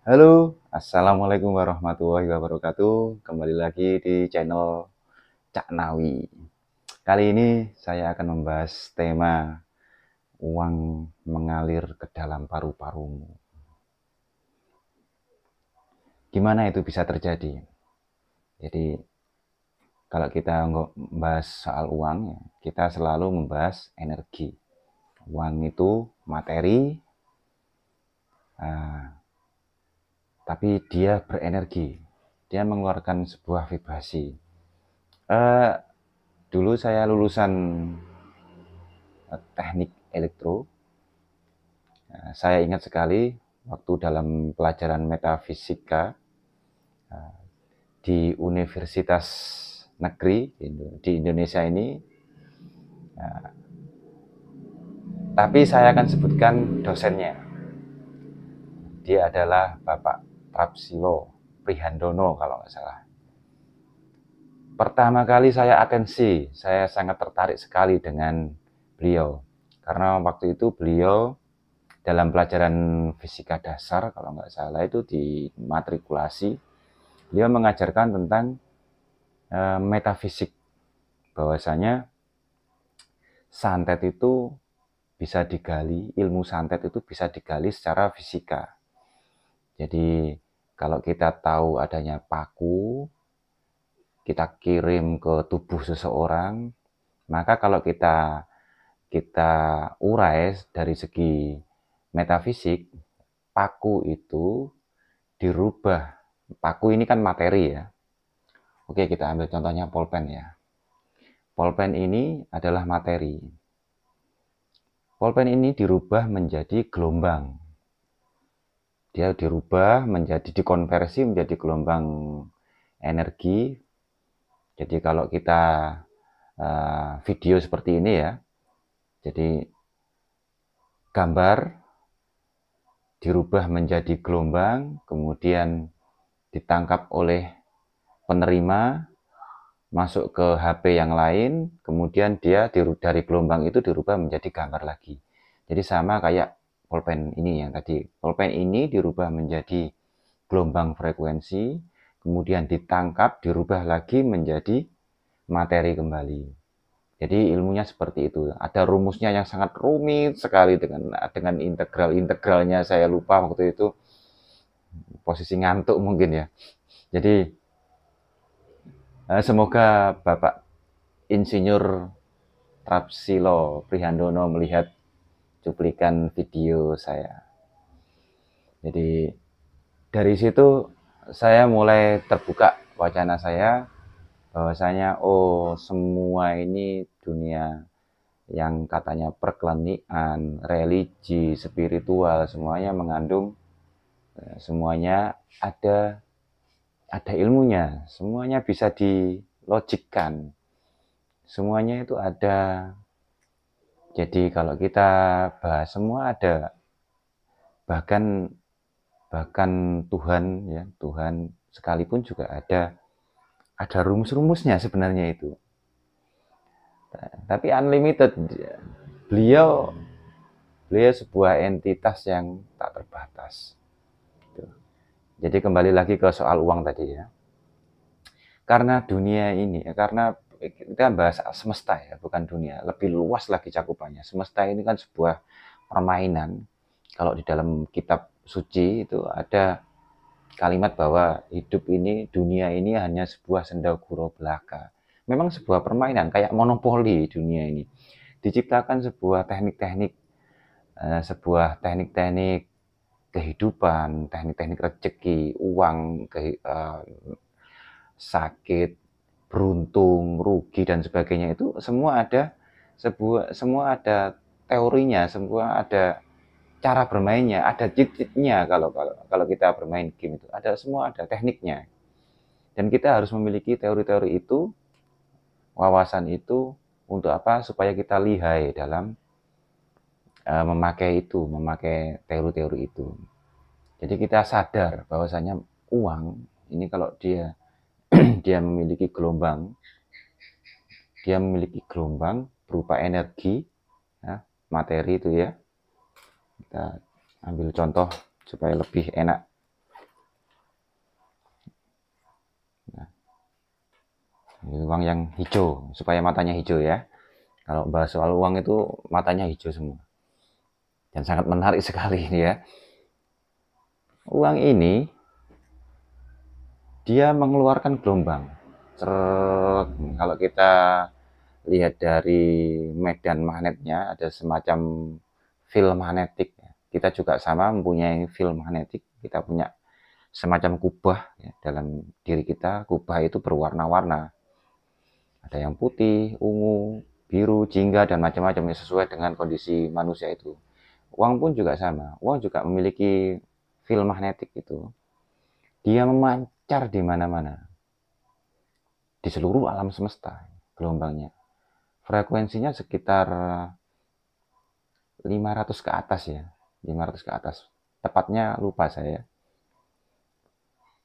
Halo, Assalamualaikum warahmatullahi wabarakatuh. Kembali lagi di channel Cak Nawi. Kali ini saya akan membahas tema uang mengalir ke dalam paru-parumu. Gimana itu bisa terjadi? Jadi kalau kita membahas soal uang, kita selalu membahas energi. Uang itu materi, tapi dia berenergi. Dia mengeluarkan sebuah vibrasi. Eh, Dulu saya lulusan teknik elektro. Saya ingat sekali waktu dalam pelajaran metafisika di universitas negeri di Indonesia ini, tapi saya akan sebutkan dosennya. Dia adalah Bapak Prapsilo Prihandono kalau nggak salah. Pertama kali saya atensi, saya sangat tertarik sekali dengan beliau. Karena waktu itu beliau dalam pelajaran fisika dasar kalau nggak salah itu di matrikulasi, beliau mengajarkan tentang metafisik, bahwasanya santet itu bisa digali, ilmu santet itu bisa digali secara fisika. Jadi kalau kita tahu adanya paku, kita kirim ke tubuh seseorang, maka kalau kita urai dari segi metafisik, paku itu dirubah. Paku ini kan materi ya. Oke, kita ambil contohnya pulpen ya. Pulpen ini adalah materi. Pulpen ini dirubah menjadi gelombang. Dia dirubah menjadi, dikonversi menjadi gelombang energi. Jadi kalau kita video seperti ini ya, jadi gambar dirubah menjadi gelombang, kemudian ditangkap oleh penerima, masuk ke HP yang lain, kemudian dia dari gelombang itu dirubah menjadi gambar lagi. Jadi sama kayak pulpen ini yang tadi. Pulpen ini dirubah menjadi gelombang frekuensi, kemudian ditangkap, dirubah lagi menjadi materi kembali. Jadi ilmunya seperti itu. Ada rumusnya yang sangat rumit sekali dengan integralnya saya lupa waktu itu, posisi ngantuk mungkin ya. Jadi semoga Bapak Insinyur Trapsilo Prihandono melihat cuplikan video saya. Jadi dari situ saya mulai terbuka wacana saya, bahwasanya oh semua ini dunia yang katanya perkelenian, religi, spiritual, semuanya mengandung, semuanya ada ilmunya, semuanya bisa dilogikkan, semuanya itu ada. Jadi kalau kita bahas semua ada, bahkan Tuhan ya, Tuhan sekalipun juga ada rumus-rumusnya sebenarnya itu. Tapi unlimited, beliau beliau sebuah entitas yang tak terbatas. Jadi kembali lagi ke soal uang tadi ya. Karena dunia ini, karena kita bahas semesta ya, bukan dunia, lebih luas lagi cakupannya. Semesta ini kan sebuah permainan. Kalau di dalam kitab suci itu ada kalimat bahwa hidup ini, dunia ini hanya sebuah sendagura belaka. Memang sebuah permainan, kayak monopoli dunia ini. Diciptakan sebuah teknik-teknik, sebuah teknik-teknik kehidupan, teknik-teknik rezeki, uang, sakit, beruntung, rugi dan sebagainya, itu semua ada teorinya, semua ada cara bermainnya, ada cheat-nya. Kalau kita bermain game itu ada tekniknya, dan kita harus memiliki teori-teori itu, wawasan itu, untuk apa? Supaya kita lihai dalam memakai teori-teori itu. Jadi kita sadar bahwasanya uang ini kalau dia dia memiliki gelombang berupa energi ya, materi itu ya. Kita ambil contoh supaya lebih enak. Uang yang hijau, supaya matanya hijau ya. Kalau bahas soal uang itu matanya hijau semua. Dan sangat menarik sekali ini ya. Uang ini dia mengeluarkan gelombang. Kalau kita lihat dari medan magnetnya ada semacam field magnetik. Kita juga sama mempunyai field magnetik. Kita punya semacam kubah ya, dalam diri kita. Kubah itu berwarna-warna. Ada yang putih, ungu, biru, jingga, dan macam-macam sesuai dengan kondisi manusia itu. Uang pun juga sama. Uang juga memiliki field magnetik itu. Dia memancar di mana-mana. Di seluruh alam semesta gelombangnya. Frekuensinya sekitar 500 ke atas ya. 500 ke atas. Tepatnya lupa saya.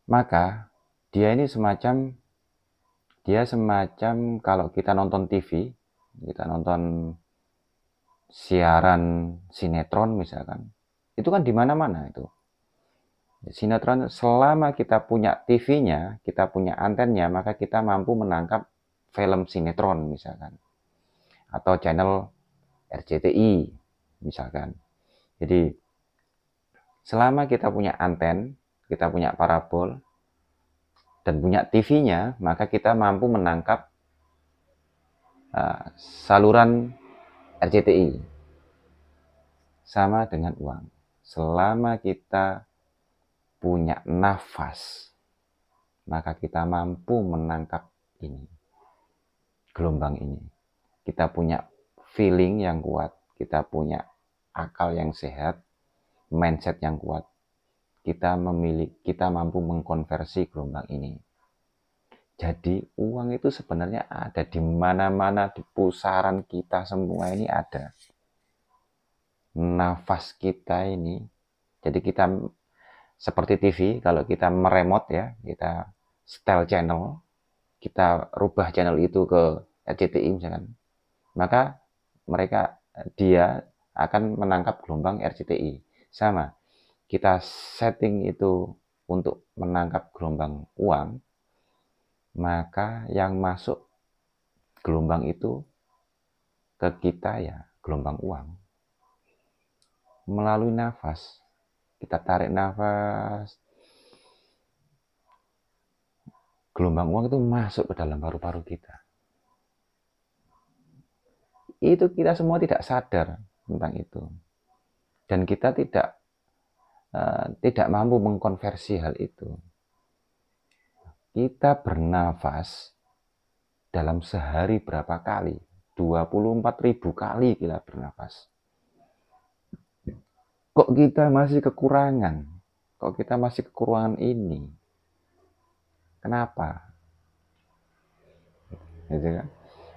Maka dia semacam kalau kita nonton TV, kita nonton siaran sinetron misalkan, itu kan di mana-mana itu. Sinetron selama kita punya TV-nya, kita punya antennya, maka kita mampu menangkap film sinetron misalkan. Atau channel RCTI misalkan. Jadi selama kita punya anten, kita punya parabol, dan punya TV-nya, maka kita mampu menangkap saluran RCTI. Sama dengan uang. Selama kita punya nafas, maka kita mampu menangkap ini, gelombang ini. Kita punya feeling yang kuat, kita punya akal yang sehat, mindset yang kuat. Kita mampu mengkonversi gelombang ini. Jadi uang itu sebenarnya ada di mana-mana, di pusaran kita semua ini ada. Nafas kita ini, jadi kita seperti TV, kalau kita meremot ya, kita setel channel, kita rubah channel itu ke RCTI misalkan, maka dia akan menangkap gelombang RCTI. Sama, kita setting itu untuk menangkap gelombang uang, maka yang masuk gelombang itu ke kita ya gelombang uang. Melalui nafas, kita tarik nafas, gelombang uang itu masuk ke dalam paru-paru kita. Itu kita semua tidak sadar tentang itu. Dan kita tidak mampu mengkonversi hal itu. Kita bernafas dalam sehari berapa kali? 24.000 kali kita bernafas. Kok kita masih kekurangan? Kok kita masih kekurangan ini? Kenapa? Gitu kan?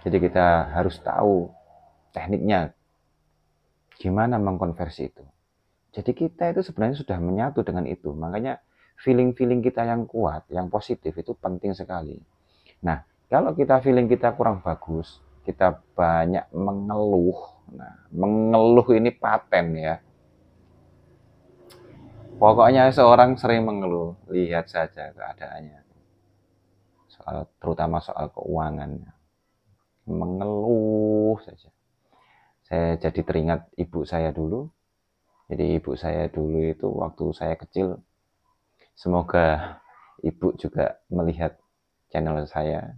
Jadi kita harus tahu tekniknya gimana mengkonversi itu. Jadi kita itu sebenarnya sudah menyatu dengan itu. Makanya feeling-feeling kita yang kuat, yang positif itu penting sekali. Nah, kalau kita feeling kita kurang bagus, kita banyak mengeluh. Nah, mengeluh ini paten ya. Pokoknya seorang sering mengeluh, lihat saja keadaannya. Terutama soal keuangan. Mengeluh saja. Saya jadi teringat ibu saya dulu. Jadi ibu saya dulu itu waktu saya kecil, semoga ibu juga melihat channel saya.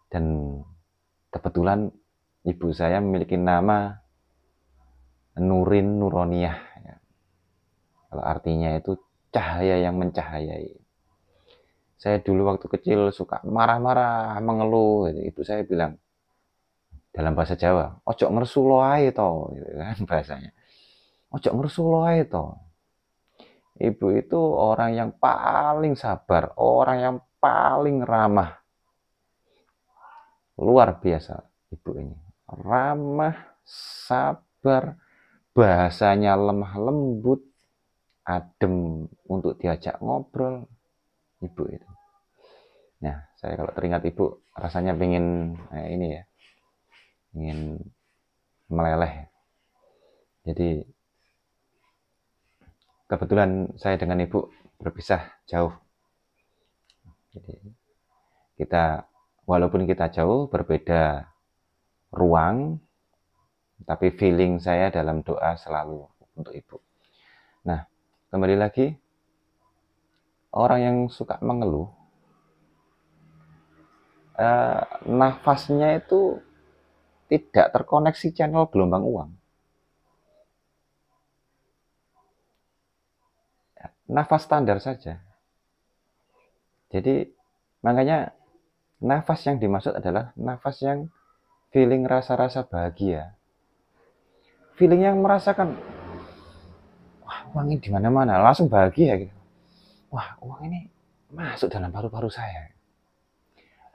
Dan kebetulan ibu saya memiliki nama Nurin Nuroniah. Kalau artinya itu cahaya yang mencahayai. Saya dulu waktu kecil suka marah-marah, mengeluh. Ibu saya bilang dalam bahasa Jawa, ojo ngersulo ae to, gitu kan bahasanya. Ojo ngersulo ae to. Ibu itu orang yang paling sabar, orang yang paling ramah. Luar biasa ibu ini. Ramah, sabar, bahasanya lemah lembut, adem untuk diajak ngobrol. Ibu itu. Nah, saya kalau teringat ibu rasanya pengen ini ya, ingin meleleh. Jadi kebetulan saya dengan ibu berpisah jauh. Jadi kita Walaupun kita jauh, berbeda ruang, tapi feeling saya dalam doa selalu untuk ibu. Nah, kembali lagi, orang yang suka mengeluh, nafasnya itu tidak terkoneksi channel gelombang uang. Nafas standar saja. Jadi, makanya nafas yang dimaksud adalah nafas yang feeling rasa-rasa bahagia. Feeling yang merasakan, wah uang ini di mana-mana, langsung bahagia gitu. Wah, uang ini masuk dalam paru-paru saya.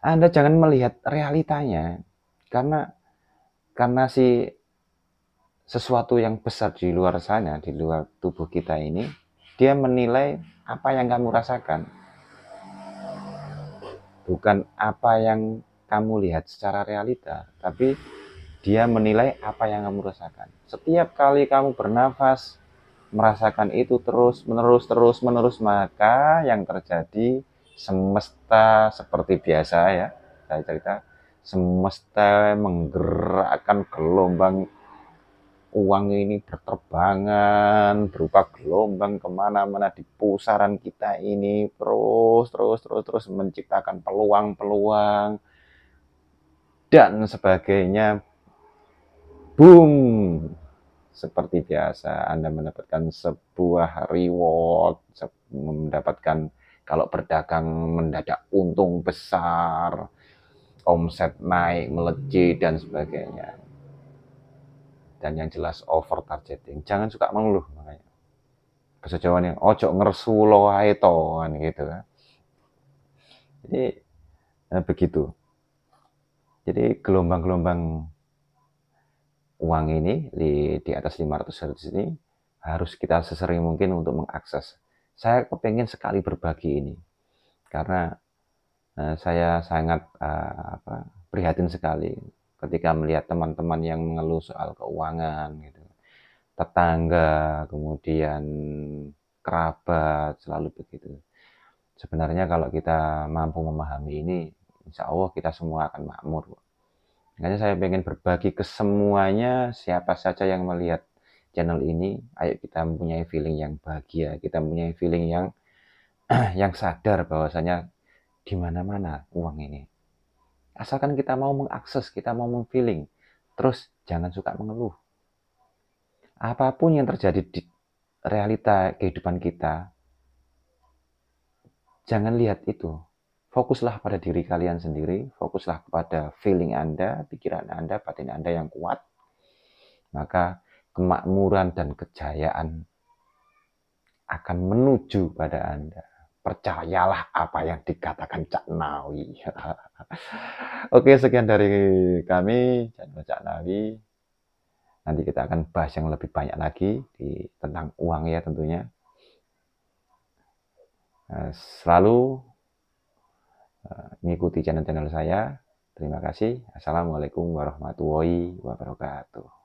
Anda jangan melihat realitanya, karena sesuatu yang besar di luar sana, di luar tubuh kita ini, dia menilai apa yang kamu rasakan, bukan apa yang kamu lihat secara realita, tapi dia menilai apa yang kamu rasakan. Setiap kali kamu bernafas, merasakan itu terus menerus, maka yang terjadi semesta seperti biasa ya, saya cerita, semesta menggerakkan gelombang uang ini berterbangan berupa gelombang kemana-mana di pusaran kita ini, terus menciptakan peluang-peluang dan sebagainya. Boom, seperti biasa Anda mendapatkan sebuah reward, mendapatkan kalau berdagang mendadak untung besar, omset naik melejit dan sebagainya. Dan yang jelas over targeting, jangan suka mengeluh. Makanya bahasa Jawa nih, ojo ngersu lo ae to kan gitu kan. Jadi begitu. Jadi gelombang-gelombang uang ini di atas 500 Hz ini harus kita sesering mungkin untuk mengakses. Saya kepengen sekali berbagi ini karena saya sangat prihatin sekali ketika melihat teman-teman yang mengeluh soal keuangan gitu. Tetangga, kemudian kerabat, selalu begitu. Sebenarnya kalau kita mampu memahami ini, insya Allah kita semua akan makmur. Makanya saya pengen berbagi ke semuanya, siapa saja yang melihat channel ini, ayo kita mempunyai feeling yang bahagia, kita mempunyai feeling yang yang sadar bahwasanya di mana-mana uang ini. Asalkan kita mau mengakses, kita mau mengfeeling, terus jangan suka mengeluh. Apapun yang terjadi di realita kehidupan kita, jangan lihat itu. Fokuslah pada diri kalian sendiri, fokuslah kepada feeling Anda, pikiran Anda, batin Anda yang kuat. Maka kemakmuran dan kejayaan akan menuju pada Anda. Percayalah apa yang dikatakan Cak Nawi. Oke, sekian dari kami, channel Cak Nawi. Nanti kita akan bahas yang lebih banyak lagi tentang uang ya tentunya. Selalu mengikuti channel-channel saya. Terima kasih. Assalamualaikum warahmatullahi wabarakatuh.